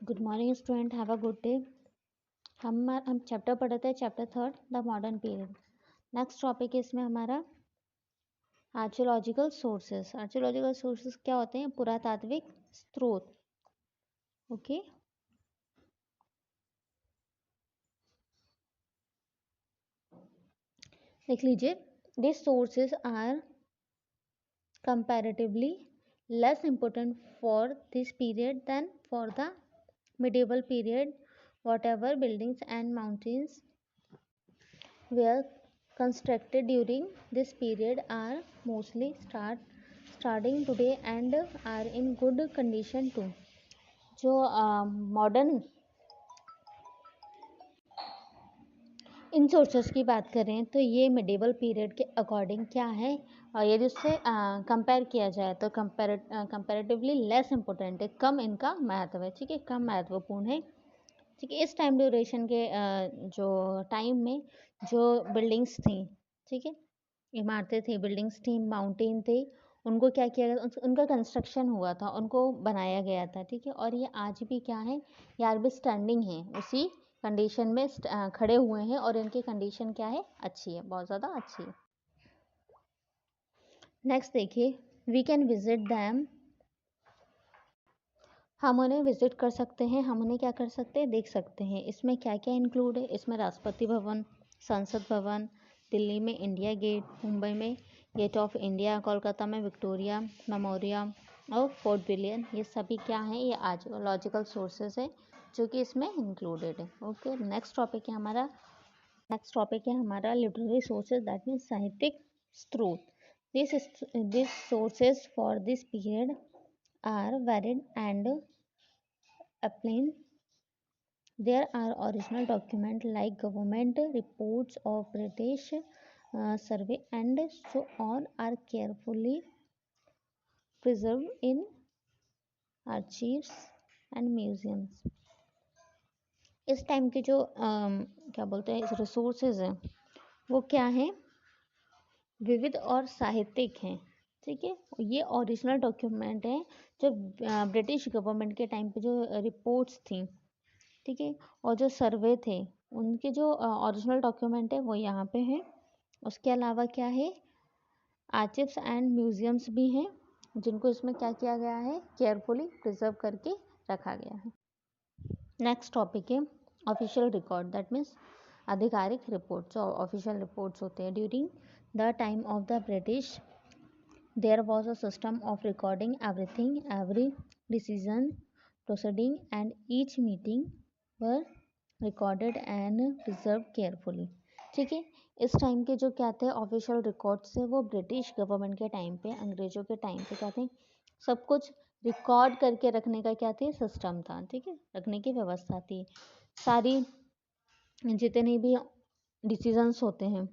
Good morning student, have a good day. हम chapter पढ़ते हैं, chapter 3 the modern period. Next topic है इसमें हमारा आर्कियोलॉजिकल सोर्सेस। आर्कियोलॉजिकल सोर्सेस क्या होते हैं? पुरातात्विक स्रोत। ओके, देख लीजिए। This sources are comparatively less important for this period than for the medieval period. Whatever buildings and mountains were constructed during this period are mostly starting today and are in good condition too. जो modern इन sources की बात करें तो ये medieval period के according क्या है, और यदि उससे कंपेयर किया जाए तो कंपेरेटिवली लेस इम्पोर्टेंट है, कम इनका महत्व है। ठीक है, कम महत्वपूर्ण है। ठीक है, इस टाइम ड्यूरेशन के जो टाइम में जो बिल्डिंग्स थी, ठीक है, इमारतें थी, बिल्डिंग्स थी, माउंटेन थे, उनको क्या किया गया, उनका कंस्ट्रक्शन हुआ था, उनको बनाया गया था। ठीक है, और ये आज भी क्या है, यार भी स्टैंडिंग है, उसी कंडीशन में खड़े हुए हैं, और इनकी कंडीशन क्या है, अच्छी है, बहुत ज़्यादा अच्छी है। नेक्स्ट देखिए, वी कैन विजिट दैम। हम उन्हें विजिट कर सकते हैं, हम उन्हें क्या कर सकते हैं, देख सकते हैं। इसमें क्या क्या इंक्लूड है? इसमें राष्ट्रपति भवन, संसद भवन, दिल्ली में इंडिया गेट, मुंबई में गेट ऑफ इंडिया, कोलकाता में विक्टोरिया मेमोरियम और फोर्ट विलियम। ये सभी क्या हैं, ये आर्कियोलॉजिकल सोर्सेज है जो कि इसमें इंक्लूडेड है। ओके, नेक्स्ट टॉपिक है हमारा लिटरेरी सोर्सेज, दैट मीन्स साहित्यिक स्रोत। This sources for this period are varied and applying. There are original documents like government reports of British survey and so on are carefully preserved in archives and museums. इस time के जो क्या बोलते हैं resources हैं वो क्या हैं, विविध और साहित्यिक हैं। ठीक है, ये ओरिजिनल डॉक्यूमेंट है जो ब्रिटिश गवर्नमेंट के टाइम पे जो रिपोर्ट्स थी, ठीक है, और जो सर्वे थे उनके जो ओरिजिनल डॉक्यूमेंट है वो यहाँ पे हैं। उसके अलावा क्या है, आर्चिव्स एंड म्यूजियम्स भी हैं जिनको इसमें क्या किया गया है, केयरफुली प्रिजर्व करके रखा गया है। नेक्स्ट टॉपिक है ऑफिशियल रिकॉर्ड, दैट मीन्स आधिकारिक रिपोर्ट। जो ऑफिशियल रिपोर्ट्स होते हैं, during the time of the British there was a system of recording everything, every decision, proceeding and each meeting were recorded and preserve carefully. ठीक है, इस time के जो क्या थे ऑफिशियल रिकॉर्ड्स थे, वो ब्रिटिश गवर्नमेंट के टाइम पे, अंग्रेजों के टाइम पे क्या थे, सब कुछ रिकॉर्ड करके रखने का क्या थे, सिस्टम था। ठीक है, रखने की व्यवस्था थी। सारी जितने भी डिसीजंस होते हैं,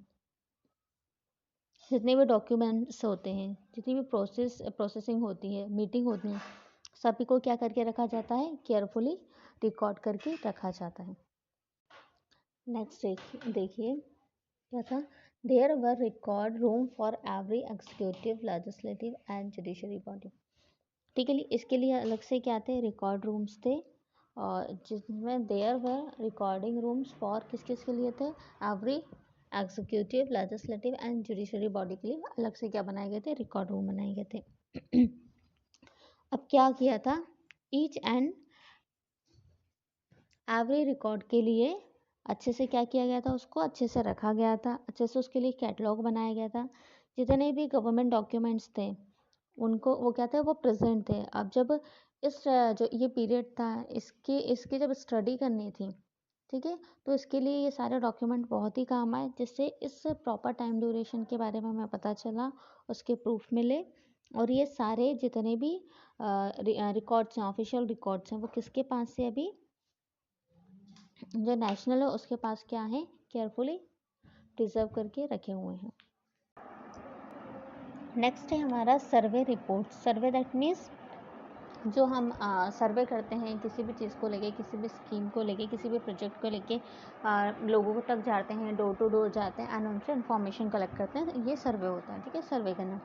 जितने भी डॉक्यूमेंट्स होते हैं, जितनी भी प्रोसेसिंग होती है, मीटिंग होती है, सभी को क्या करके रखा जाता है, केयरफुली रिकॉर्ड करके रखा जाता है। नेक्स्ट देखिए क्या था, there were record room for every executive, legislative and judiciary body. ठीक है, इसके लिए अलग से क्या थे, रिकॉर्ड रूम्स थे, और जिसमें there were recording rooms for किस किस के लिए थे, every executive, legislative and judiciary body के लिए अलग से क्या बनाए गए थे, रिकॉर्ड रूम बनाए गए थे। अब क्या किया था, ईच एंड एवरी रिकॉर्ड के लिए अच्छे से क्या किया गया था, उसको अच्छे से रखा गया था, अच्छे से उसके लिए कैटलॉग बनाया गया था। जितने भी गवर्नमेंट डॉक्यूमेंट्स थे उनको वो क्या थे, वो प्रेजेंट थे। अब जब इस जो ये पीरियड था, इसकी जब स्टडी करनी थी, ठीक है, तो इसके लिए ये सारे डॉक्यूमेंट बहुत ही काम आए, जिससे इस प्रॉपर टाइम ड्यूरेशन के बारे में हमें पता चला, उसके प्रूफ मिले। और ये सारे जितने भी रिकॉर्ड्स हैं, ऑफिशियल रिकॉर्ड्स हैं, वो किसके पास से अभी जो नेशनल है उसके पास क्या है, केयरफुली प्रिजर्व करके रखे हुए हैं। नेक्स्ट है हमारा survey report. Survey that means जो हम सर्वे करते हैं किसी भी चीज़ को लेके, किसी भी स्कीम को लेके, किसी भी प्रोजेक्ट को लेके, लोगों तक जाते हैं, डोर टू डोर जाते हैं एंड उनसे इन्फॉर्मेशन कलेक्ट करते हैं, ये सर्वे होता है। ठीक है, सर्वे करना।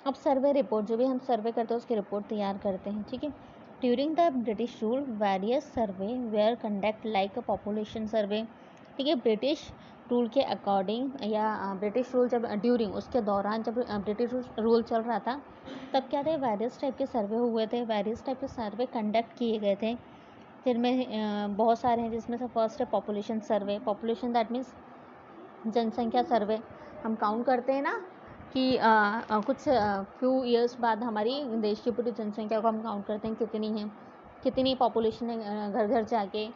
अब सर्वे रिपोर्ट, जो भी हम सर्वे करते हैं उसकी रिपोर्ट तैयार करते हैं। ठीक है, during the British rule various survey were conduct like a population survey. ठीक है, ब्रिटिश रूल के अकॉर्डिंग या ब्रिटिश रूल जब ड्यूरिंग उसके दौरान जब ब्रिटिश रूल चल रहा था तब क्या थे, वेरियस टाइप के सर्वे हुए थे, वेरियस टाइप के सर्वे कंडक्ट किए गए थे, जिनमें बहुत सारे हैं, जिसमें से फर्स्ट है population survey. Population that means जनसंख्या सर्वे। हम काउंट करते हैं ना कि कुछ फ्यू ईयर्स बाद हमारी देश की पूरी जनसंख्या को हम काउंट करते हैं कितनी है, कितनी पॉपुलेशन है, घर घर जाके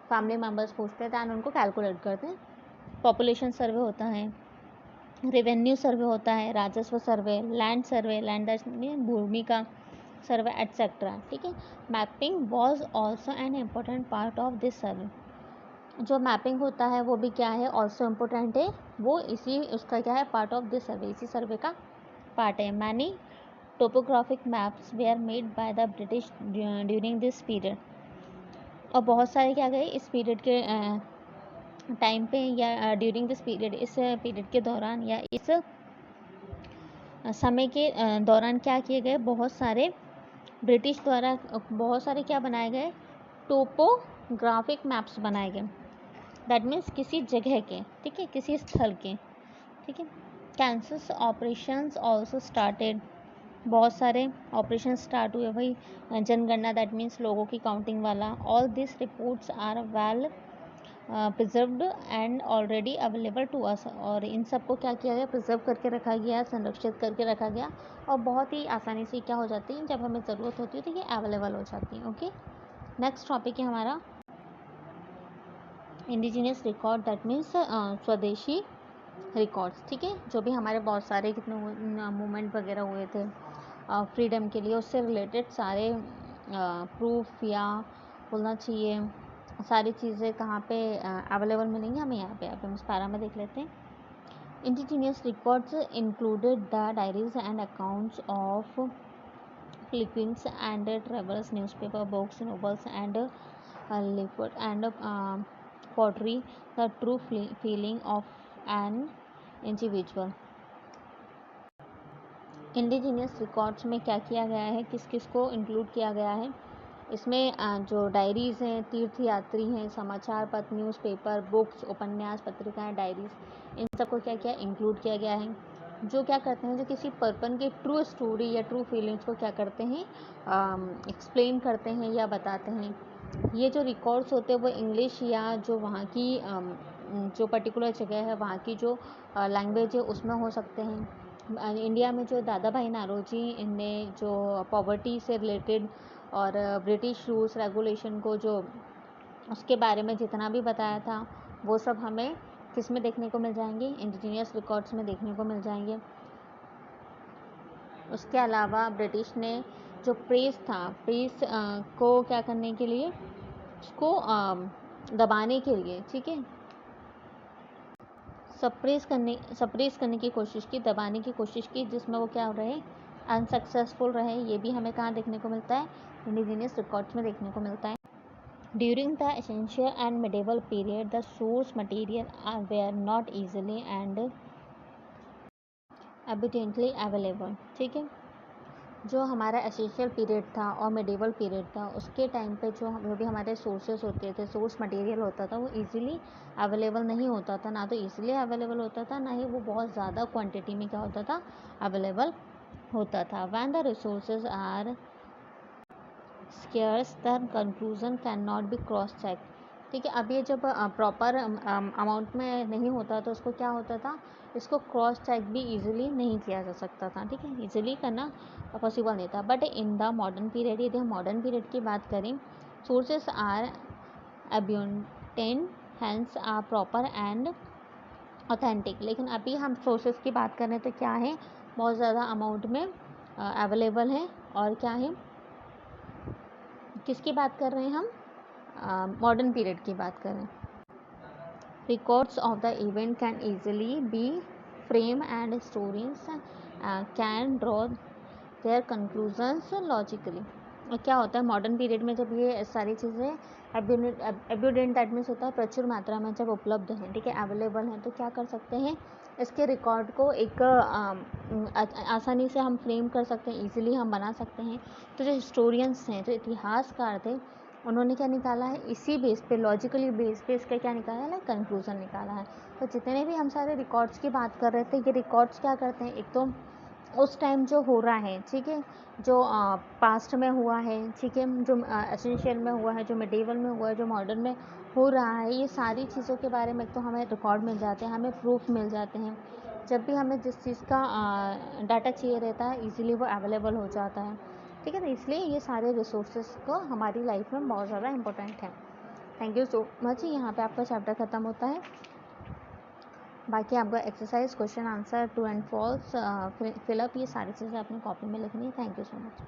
फैमिली मेम्बर्स पूछते हैं एंड उनको कैलकुलेट करते हैं। पॉपुलेशन सर्वे होता है, रेवेन्यू सर्वे होता है, राजस्व सर्वे, लैंड में भूमि का सर्वे एटसेट्रा। ठीक है, mapping was also an important part of this survey. जो मैपिंग होता है वो भी क्या है, ऑल्सो इम्पोर्टेंट है, वो इसी उसका क्या है, पार्ट ऑफ दिस सर्वे, इसी सर्वे का पार्ट है। Many topographic maps were made by the British during this period. और बहुत सारे क्या गए इस पीरियड के टाइम पे या ड्यूरिंग दिस पीरियड, इस पीरियड के दौरान या इस समय के दौरान क्या किए गए, बहुत सारे ब्रिटिश द्वारा बहुत सारे क्या बनाए गए, टोपोग्राफिक मैप्स बनाए गए। दैट मीन्स किसी जगह के, ठीक है, किसी स्थल के। ठीक है, कैंसस ऑपरेशंस ऑल्सो स्टार्टेड। बहुत सारे ऑपरेशन स्टार्ट हुए, वही जनगणना, दैट मीन्स लोगों की काउंटिंग वाला। All this reports are well preserved and already available to us. और इन सब को क्या किया गया, प्रिजर्व करके रखा गया, संरक्षित करके रखा गया, और बहुत ही आसानी से क्या हो जाती है, जब हमें ज़रूरत होती है तो ये अवेलेबल हो जाती है। ओके, नेक्स्ट टॉपिक है हमारा इंडिजीनियस रिकॉर्ड, दैट मीन्स स्वदेशी रिकॉर्ड्स। ठीक है, जो भी हमारे बहुत सारे कितने मूवमेंट वगैरह हुए थे फ्रीडम के लिए, उससे रिलेटेड सारे प्रूफ या बोलना चाहिए सारी चीज़ें कहाँ पे अवेलेबल मिलेंगी हमें, यहाँ पे हम इस पैरा में देख लेते हैं। Indigenous records included the diaries and accounts of pilgrims and travelers, newspaper, books, novels, and leaflet and pottery, the true feeling of an individual. Indigenous records में क्या किया गया है, किस किस को इंक्लूड किया गया है, इसमें जो डायरीज़ हैं, तीर्थ यात्री हैं, समाचार पत्र, न्यूज़पेपर, बुक्स, उपन्यास, पत्रिकाएं, डायरीज़, इन सबको क्या किया, इंक्लूड किया गया है। जो क्या करते हैं, जो किसी पर्सन की ट्रू स्टोरी या ट्रू फीलिंग्स को क्या करते हैं, एक्सप्लेन करते हैं या बताते हैं। ये जो रिकॉर्ड्स होते हैं वो इंग्लिश या जो वहाँ की जो पर्टिकुलर जगह है वहाँ की जो लैंग्वेज है उसमें हो सकते हैं। इंडिया में जो दादा भाई नारोजी, इनने जो पॉवर्टी से रिलेटेड और ब्रिटिश रूल्स रेगुलेशन को जो उसके बारे में जितना भी बताया था वो सब हमें किस में देखने को मिल जाएंगे, इंडिजीनियस रिकॉर्ड्स में देखने को मिल जाएंगे। उसके अलावा ब्रिटिश ने जो प्रेस था, प्रेस को क्या करने के लिए, उसको दबाने के लिए, ठीक है, सप्रेस करने की कोशिश की, दबाने की कोशिश की, जिसमें वो क्या हो रहे, अनसक्सेसफुल रहे। ये भी हमें कहाँ देखने को मिलता है, इंडिजीनियस रिकॉर्ड्स में देखने को मिलता है। During the essential and medieval period the source material were not easily and evidently available. ठीक है, जो हमारा एसेंशियल पीरियड था और मिडिवल पीरियड था उसके टाइम पे जो भी हमारे सोर्सेज होते थे, सोर्स मटेरियल होता था, वो इजीली अवेलेबल नहीं होता था। ना तो इजीली अवेलेबल होता था, ना ही वो बहुत ज़्यादा क्वांटिटी में क्या होता था, अवेलेबल होता था। When the resources are scarce the conclusion can not be cross check. ठीक है, अब ये जब प्रॉपर अमाउंट में नहीं होता तो उसको क्या होता था, इसको क्रॉस चेक भी इजीली नहीं किया जा सकता था। ठीक है, इजीली करना पॉसिबल नहीं था। But in the modern period, यदि हम मॉडर्न पीरियड की बात करें, sources are abundant, hence are proper and authentic. लेकिन अभी हम सोर्सेस की बात करें तो क्या है, बहुत ज़्यादा अमाउंट में अवेलेबल है। और क्या है, किसकी बात कर रहे हैं हम, मॉडर्न पीरियड की बात करें। Records of the event can easily be frame and stories can draw their conclusions logically. और क्या होता है मॉडर्न पीरियड में, जब ये सारी चीज़ें एब्यूडेंट दैट मीन्स होता है प्रचुर मात्रा में जब उपलब्ध हैं, ठीक है, अवेलेबल हैं, तो क्या कर सकते हैं, इसके रिकॉर्ड को एक आसानी से हम फ्रेम कर सकते हैं, ईजिली हम बना सकते हैं। तो जो हिस्टोरियंस हैं, जो इतिहासकार थे, उन्होंने क्या निकाला है, इसी बेस पे, लॉजिकली बेस पे इसका क्या निकाला है, कंक्लूजन निकाला है। तो जितने भी हम सारे रिकॉर्ड्स की बात कर रहे थे, ये रिकॉर्ड्स क्या करते हैं, एक तो उस टाइम जो हो रहा है, ठीक है, जो पास्ट में हुआ है, ठीक है, जो एसेंशियल में हुआ है, जो मिडेवल में हुआ है, जो मॉडर्न में हो रहा है, ये सारी चीज़ों के बारे में एक तो हमें रिकॉर्ड मिल जाते हैं, हमें प्रूफ मिल जाते हैं। जब भी हमें जिस चीज़ का डाटा चाहिए रहता है, इजीली वो अवेलेबल हो जाता है, ठीक है। तो इसलिए ये सारे रिसोर्सेज को हमारी लाइफ में बहुत ज़्यादा इंपॉर्टेंट है। Thank you so much. यहाँ पे आपका चैप्टर ख़त्म होता है। बाकी आपका exercise, question answer, true and false, fill up, ये सारी चीज़ें अपनी कॉपी में लिखनी है। Thank you so much.